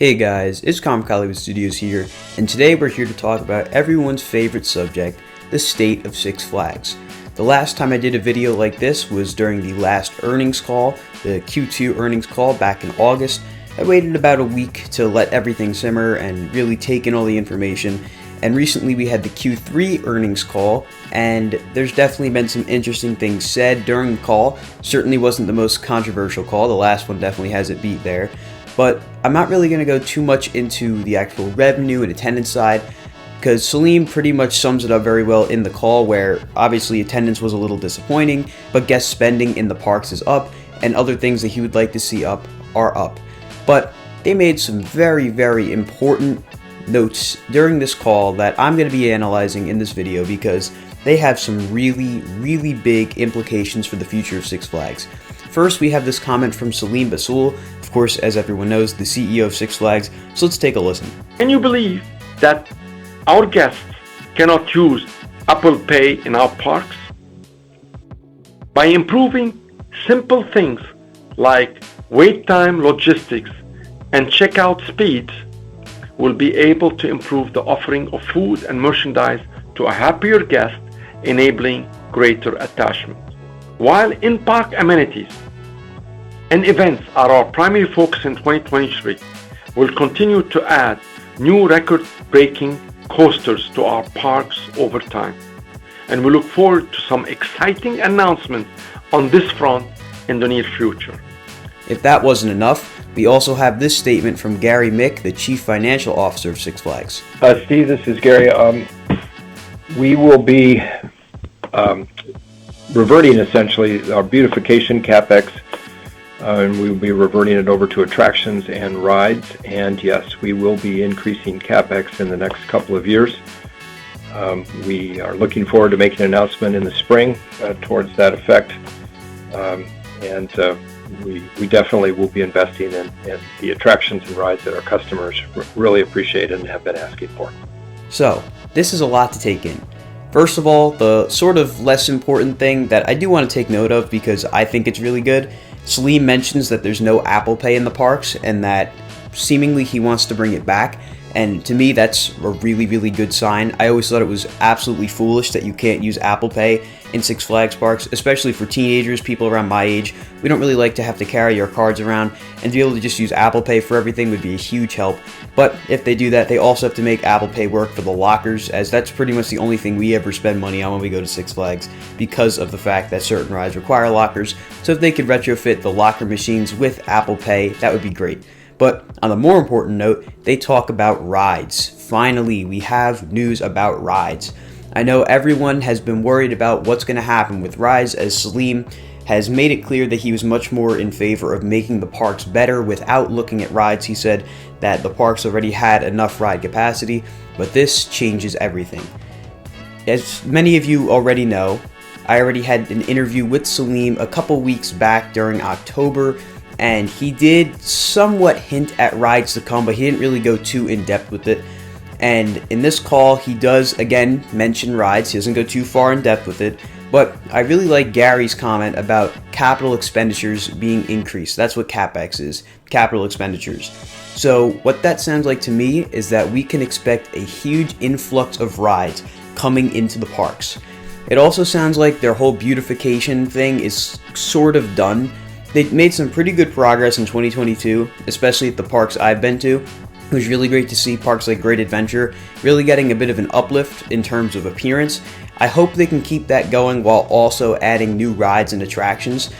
Hey guys, it's Hollywood Studios here, and today we're here to talk about everyone's favorite subject, the state of Six Flags. The last time I did a video like this was during the last earnings call, the Q2 earnings call back in August. I waited about a week to let everything simmer and really take in all the information, and recently we had the Q3 earnings call, and there's definitely been some interesting things said during the call. Certainly wasn't the most controversial call, the last one definitely has it beat there. But I'm not really going to go too much into the actual revenue and attendance side, because Selim pretty much sums it up very well in the call, where obviously attendance was a little disappointing, but guest spending in the parks is up, and other things that he would like to see up are up. But they made some very, very important notes during this call that I'm going to be analyzing in this video, because they have some really, really big implications for the future of Six Flags. First, we have this comment from Selim Bassoul, of course, as everyone knows, the CEO of Six Flags, so let's take a listen. Can you believe that our guests cannot use Apple Pay in our parks? By improving simple things like wait time logistics and checkout speeds, we'll be able to improve the offering of food and merchandise to a happier guest, enabling greater attachment. While in-park amenities and events are our primary focus in 2023, we'll continue to add new record-breaking coasters to our parks over time. And we look forward to some exciting announcements on this front in the near future. If that wasn't enough, we also have this statement from Gary Mick, the Chief Financial Officer of Six Flags. Steve, this is Gary. We will be reverting essentially our beautification CapEx, and we will be reverting it over to attractions and rides. And yes, we will be increasing CapEx in the next couple of years. We are looking forward to making an announcement in the spring towards that effect. We definitely will be investing in the attractions and rides that our customers really appreciate and have been asking for. So, this is a lot to take in. First of all, the sort of less important thing that I do want to take note of, because I think it's really good, Selim mentions that there's no Apple Pay in the parks and that seemingly he wants to bring it back. And to me, that's a really, really good sign. I always thought it was absolutely foolish that you can't use Apple Pay in Six Flags parks, especially for teenagers, people around my age. We don't really like to have to carry our cards around, and to be able to just use Apple Pay for everything would be a huge help. But if they do that, they also have to make Apple Pay work for the lockers, as that's pretty much the only thing we ever spend money on when we go to Six Flags, because of the fact that certain rides require lockers. So if they could retrofit the locker machines with Apple Pay, that would be great. But on a more important note, they talk about rides. Finally, we have news about rides. I know everyone has been worried about what's going to happen with rides, as Selim has made it clear that he was much more in favor of making the parks better without looking at rides. He said that the parks already had enough ride capacity, but this changes everything. As many of you already know, I already had an interview with Selim a couple weeks back during October, and he did somewhat hint at rides to come, but he didn't really go too in-depth with it. And in this call, he does again mention rides. He doesn't go too far in depth with it, but I really like Gary's comment about capital expenditures being increased. That's what CapEx is, capital expenditures. So what that sounds like to me is that we can expect a huge influx of rides coming into the parks. It also sounds like their whole beautification thing is sort of done. They made some pretty good progress in 2022, especially at the parks I've been to. It was really great to see parks like Great Adventure really getting a bit of an uplift in terms of appearance. I hope they can keep that going while also adding new rides and attractions.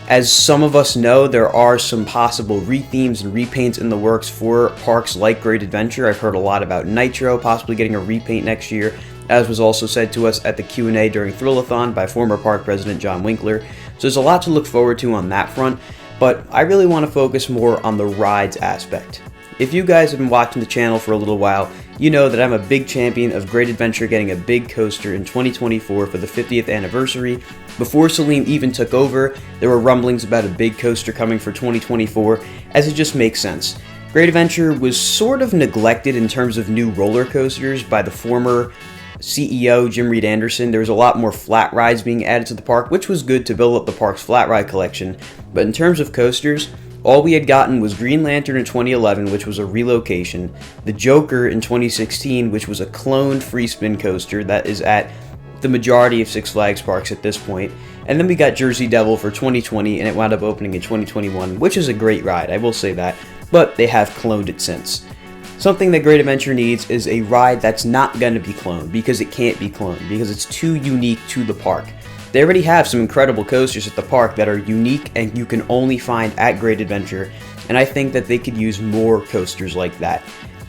As some of us know, there are some possible rethemes and repaints in the works for parks like Great Adventure. I've heard a lot about Nitro possibly getting a repaint next year, as was also said to us at the Q&A during Thrillathon by former park president John Winkler. So there's a lot to look forward to on that front, but I really want to focus more on the rides aspect. If you guys have been watching the channel for a little while, you know that I'm a big champion of Great Adventure getting a big coaster in 2024 for the 50th anniversary. Before Selim even took over, there were rumblings about a big coaster coming for 2024, as it just makes sense. Great Adventure was sort of neglected in terms of new roller coasters by the former CEO Jim Reed Anderson. There was a lot more flat rides being added to the park, which was good to build up the park's flat ride collection. But in terms of coasters, All we had gotten was Green Lantern in 2011, which was a relocation, the Joker in 2016, which was a cloned free spin coaster that is at the majority of Six Flags parks at this point, and then we got Jersey Devil for 2020, and it wound up opening in 2021, which is a great ride, I will say that, but they have cloned it since. Something that Great Adventure needs is a ride that's not going to be cloned, because it can't be cloned, because it's too unique to the park. They already have some incredible coasters at the park that are unique and you can only find at Great Adventure, and I think that they could use more coasters like that.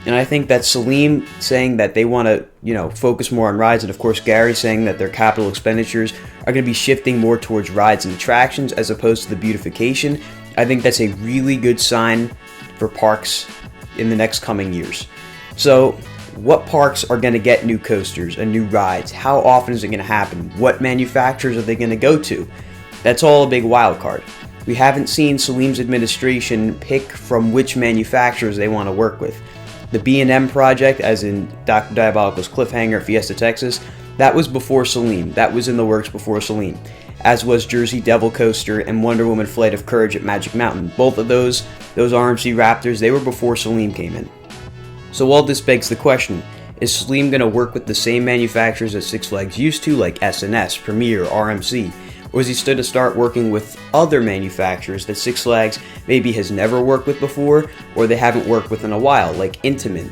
And I think that Selim saying that they want to, focus more on rides, and of course Gary saying that their capital expenditures are going to be shifting more towards rides and attractions as opposed to the beautification, I think that's a really good sign for parks in the next coming years. So, what parks are going to get new coasters and new rides? How often is it going to happen? What manufacturers are they going to go to? That's all a big wild card. We haven't seen Selim's administration pick from which manufacturers they want to work with. The B&M project, as in Dr. Diabolical's Cliffhanger, Fiesta Texas, that was before Selim. That was in the works before Selim. As was Jersey Devil Coaster and Wonder Woman Flight of Courage at Magic Mountain. Both of those RMC Raptors, they were before Selim came in. So all this begs the question, is Selim going to work with the same manufacturers that Six Flags used to, like S&S, Premier, RMC? Or is he still to start working with other manufacturers that Six Flags maybe has never worked with before, or they haven't worked with in a while, like Intamin?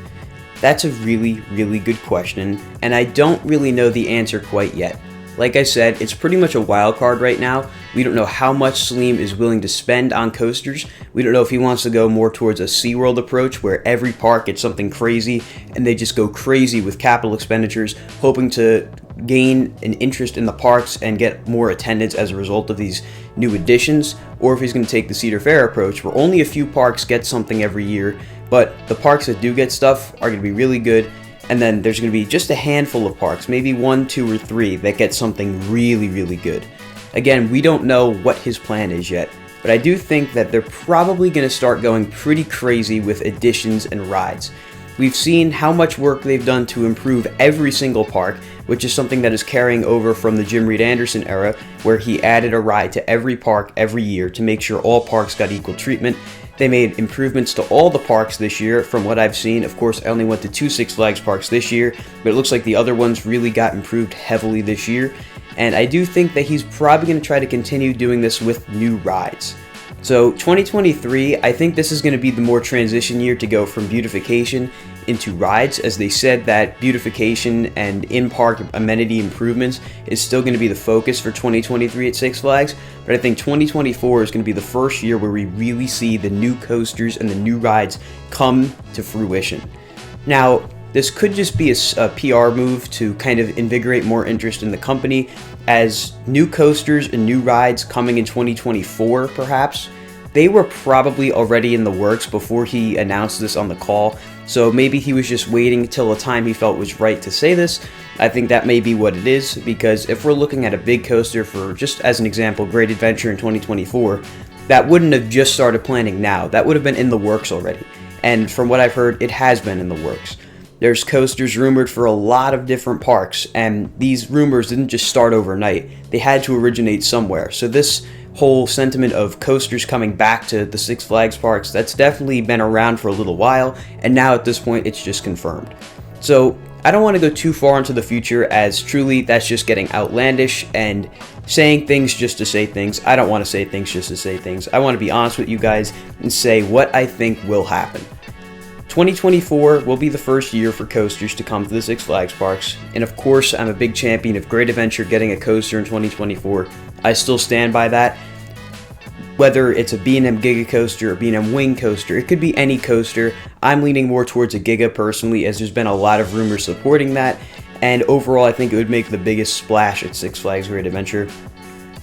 That's a really, really good question, and I don't really know the answer quite yet. Like I said, it's pretty much a wild card right now. We don't know how much Selim is willing to spend on coasters. We don't know if he wants to go more towards a SeaWorld approach where every park gets something crazy and they just go crazy with capital expenditures, hoping to gain an interest in the parks and get more attendance as a result of these new additions, or if he's going to take the Cedar Fair approach where only a few parks get something every year, but the parks that do get stuff are going to be really good. And then there's going to be just a handful of parks, maybe 1, 2, or 3 that get something really, really good. Again, we don't know what his plan is yet, but I do think that they're probably going to start going pretty crazy with additions and rides. We've seen how much work they've done to improve every single park, which is something that is carrying over from the Jim Reed Anderson era, where he added a ride to every park every year to make sure all parks got equal treatment. They made improvements to all the parks this year, from what I've seen. Of course, I only went to 2 Six Flags parks this year, but it looks like the other ones really got improved heavily this year. And I do think that he's probably going to try to continue doing this with new rides. So 2023, I think this is going to be the more transition year to go from beautification into rides, as they said that beautification and in-park amenity improvements is still going to be the focus for 2023 at Six Flags, but I think 2024 is going to be the first year where we really see the new coasters and the new rides come to fruition. Now, this could just be a PR move to kind of invigorate more interest in the company, as new coasters and new rides coming in 2024 perhaps. They were probably already in the works before he announced this on the call, so maybe he was just waiting till a time he felt was right to say this. I think that may be what it is, because if we're looking at a big coaster for, just as an example, Great Adventure in 2024, that wouldn't have just started planning now. That would have been in the works already, and from what I've heard, it has been in the works. There's coasters rumored for a lot of different parks, and these rumors didn't just start overnight. They had to originate somewhere. So this whole sentiment of coasters coming back to the Six Flags parks, that's definitely been around for a little while, and now at this point it's just confirmed. So I don't want to go too far into the future, as truly that's just getting outlandish and saying things just to say things. I don't want to say things just to say things. I want to be honest with you guys and say what I think will happen. 2024 will be the first year for coasters to come to the Six Flags parks, and of course I'm a big champion of Great Adventure getting a coaster in 2024. I still stand by that. Whether it's a B&M Giga coaster or B&M Wing coaster, it could be any coaster. I'm leaning more towards a Giga personally, as there's been a lot of rumors supporting that, and overall I think it would make the biggest splash at Six Flags Great Adventure.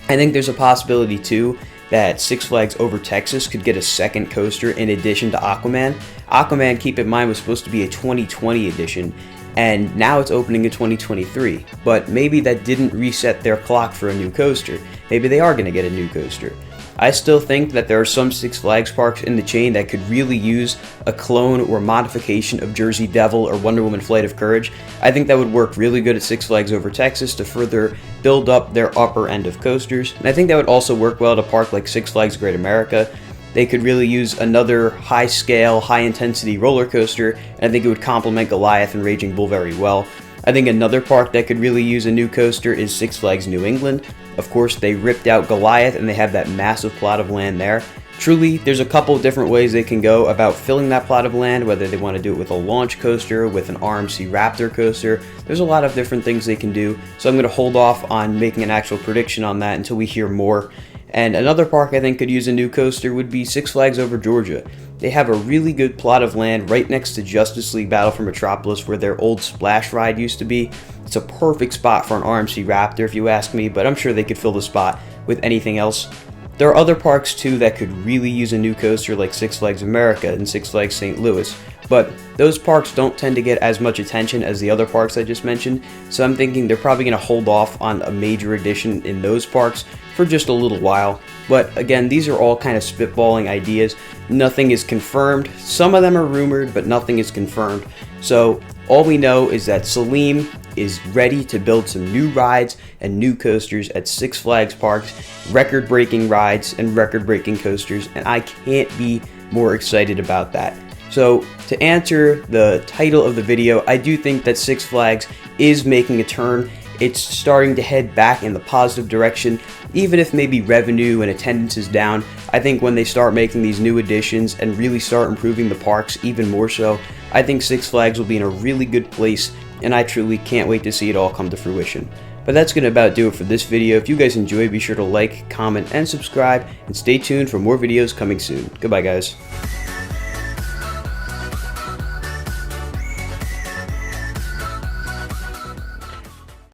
I think there's a possibility too that Six Flags Over Texas could get a second coaster in addition to Aquaman. Aquaman, keep in mind, was supposed to be a 2020 edition, and now it's opening in 2023. But maybe that didn't reset their clock for a new coaster. Maybe they are going to get a new coaster. I still think that there are some Six Flags parks in the chain that could really use a clone or modification of Jersey Devil or Wonder Woman Flight of Courage. I think that would work really good at Six Flags Over Texas to further build up their upper end of coasters. And I think that would also work well at a park like Six Flags Great America. they could really use another high scale, high intensity roller coaster, and I think it would complement Goliath and Raging Bull very well. I think another park that could really use a new coaster is Six Flags New England. Of course, they ripped out Goliath and they have that massive plot of land there. Truly, there's a couple of different ways they can go about filling that plot of land, whether they want to do it with a launch coaster, with an RMC Raptor coaster. There's a lot of different things they can do, so I'm going to hold off on making an actual prediction on that until we hear more. And another park I think could use a new coaster would be Six Flags Over Georgia. They have a really good plot of land right next to Justice League Battle for Metropolis, where their old splash ride used to be. It's a perfect spot for an RMC Raptor if you ask me, but I'm sure they could fill the spot with anything else. There are other parks too that could really use a new coaster, like Six Flags America and Six Flags St. Louis, but those parks don't tend to get as much attention as the other parks I just mentioned, so I'm thinking they're probably going to hold off on a major addition in those parks for just a little while. But again, these are all kind of spitballing ideas. Nothing is confirmed. Some of them are rumored, but nothing is confirmed. So all we know is that Selim is ready to build some new rides and new coasters at Six Flags parks, record-breaking rides and record-breaking coasters, and I can't be more excited about that. So to answer the title of the video, I do think that Six Flags is making a turn. It's starting to head back in the positive direction, even if maybe revenue and attendance is down. I think when they start making these new additions and really start improving the parks even more so, I think Six Flags will be in a really good place, and I truly can't wait to see it all come to fruition. But that's going to about do it for this video. If you guys enjoyed, be sure to like, comment, and subscribe, and stay tuned for more videos coming soon. Goodbye, guys.